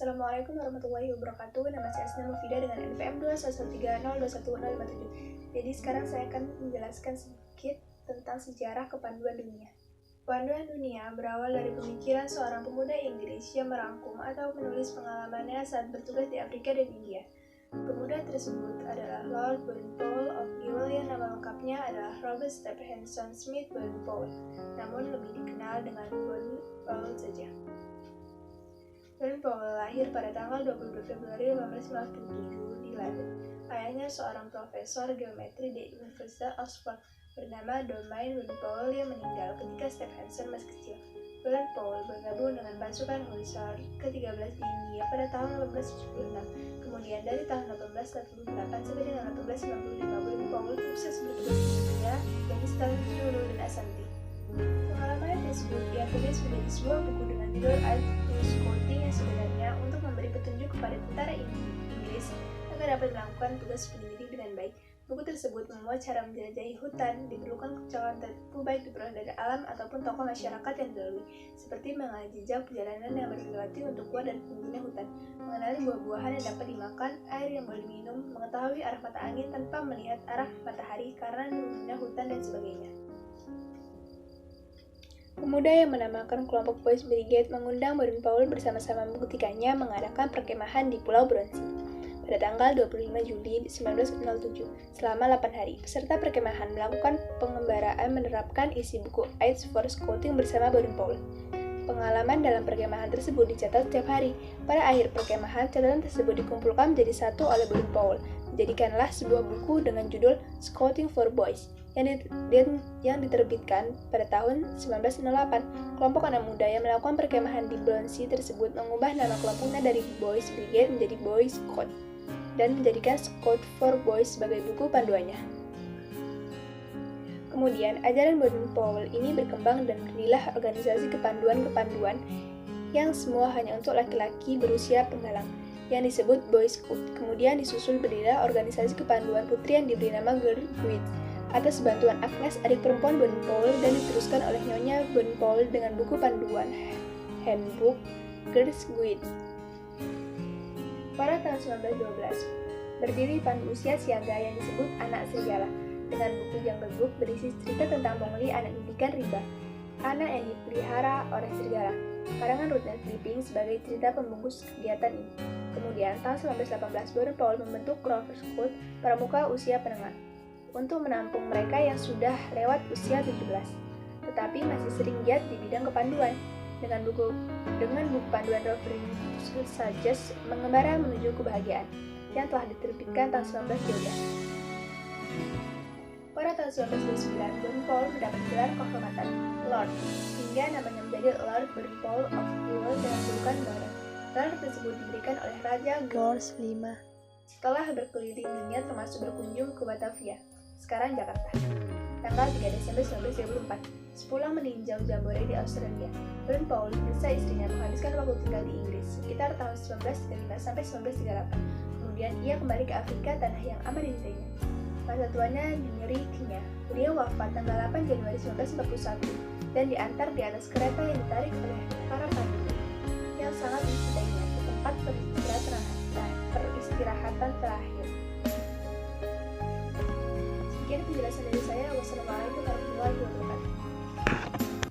Assalamualaikum warahmatullahi wabarakatuh. Nama saya Asna Mufida dengan NPM 211302157. Jadi sekarang saya akan menjelaskan sedikit tentang sejarah kepanduan dunia. Kepanduan dunia berawal dari pemikiran seorang pemuda Inggris yang merangkum atau menulis pengalamannya saat bertugas di Afrika dan India. Pemuda tersebut adalah Lord Burnpole of Ewell yang nama lengkapnya adalah Robert Stephenson Smith Burnpole, namun lebih dikenal dengan Burnpole saja. Burnpole lahir pada tanggal 22 Februari 1897 di London. Ayahnya seorang profesor geometri di Universitas Oxford bernama Domain Burnpole yang meninggal ketika Stephenson masih kecil. Burnpole bergabung dengan pasukan Hussars ke-13 di India pada tahun 1876. Kemudian dari tahun 1848 sampai dengan 1855 Burnpole sukses bertugas di India bagi Stanley dan Ashanti. Pengalaman tersebut ia tulis menjadi sebuah buku dengan judul Arctic Scouting yang sebenarnya untuk memberi petunjuk kepada tentara Inggris agar dapat melakukan tugas penyelidik dengan baik. Buku tersebut memuat cara menjelajahi hutan, diperlukan kecakapan tertentu baik diperoleh dari alam ataupun tokoh masyarakat yang dilalui, seperti mengenali jejak perjalanan yang dilewati untuk keluar dari tingginya hutan, mengenali buah-buahan yang dapat dimakan, air yang boleh diminum, mengetahui arah mata angin tanpa melihat arah matahari karena rumahnya hutan dan sebagainya. Pemuda yang menamakan kelompok Boys Brigade mengundang Burnpole bersama-sama membuktikannya mengadakan perkemahan di Pulau Bronzy pada tanggal 25 Juli 1907 selama 8 hari. Peserta perkemahan melakukan pengembaraan menerapkan isi buku Aids for Scouting bersama Burnpole. Pengalaman dalam perkemahan tersebut dicatat setiap hari. Pada akhir perkemahan, catatan tersebut dikumpulkan menjadi satu oleh Burnpole. Dijadikanlah sebuah buku dengan judul Scouting for Boys yang diterbitkan pada tahun 1908. Kelompok anak muda yang melakukan perkemahan di Bronzy tersebut mengubah nama kelompoknya dari Boys Brigade menjadi Boy Scout dan menjadikan Scout for Boys sebagai buku panduannya. Kemudian, ajaran Burnpole ini berkembang dan berdirilah organisasi kepanduan-kepanduan yang semua hanya untuk laki-laki berusia penggalang, yang disebut Boy Scout. Kemudian disusul berdirilah organisasi kepanduan putri yang diberi nama Girl Guides atas bantuan Agnes, adik perempuan Burnpole, dan diteruskan oleh Nyonya Burnpole dengan buku panduan Handbook Girls Guides. Pada tahun 1912, berdiri pandu usia siaga yang disebut Anak Serigala, dengan buku Jungle Book berisi cerita tentang Mowgli, anak didikan Rimba, anak yang dipelihara oleh serigala. Karangan Rudyard Kipling sebagai cerita pembungkus kegiatan ini. Kemudian, tahun 1918, Burnpole membentuk Clover Scout pramuka usia penengah untuk menampung mereka yang sudah lewat usia 17, tetapi masih sering giat di bidang kepanduan. Dengan buku panduan Rovering Suggest Mengembara Menuju Kebahagiaan yang telah diterbitkan tahun 1912. Pada tahun 1929, Burnpole mendapat gelar kehormatan Lord, hingga namanya menjadi Lord Burnpole of Ewell dengan julukan Lord. Gelar tersebut diberikan oleh Raja George V setelah berkeliling dunia termasuk berkunjung ke Batavia, sekarang Jakarta, tanggal 3 Desember 1924. Sepulang meninjau jambore di Australia, Burnpole beserta istrinya menghabiskan waktu tinggal di Inggris sekitar tahun 1935 sampai 1938. Kemudian ia kembali ke Afrika, tanah yang amat dicintainya. Masa tuanya di Negeri Kenya. Beliau wafat tanggal 8 Januari 1941 dan diantar di atas kereta yang ditarik oleh para prajurit yang sangat mencintainya ke tempat peristirahatan terakhir. Sekian penjelasan dari saya. Wassalamualaikum warahmatullahi wabarakatuh.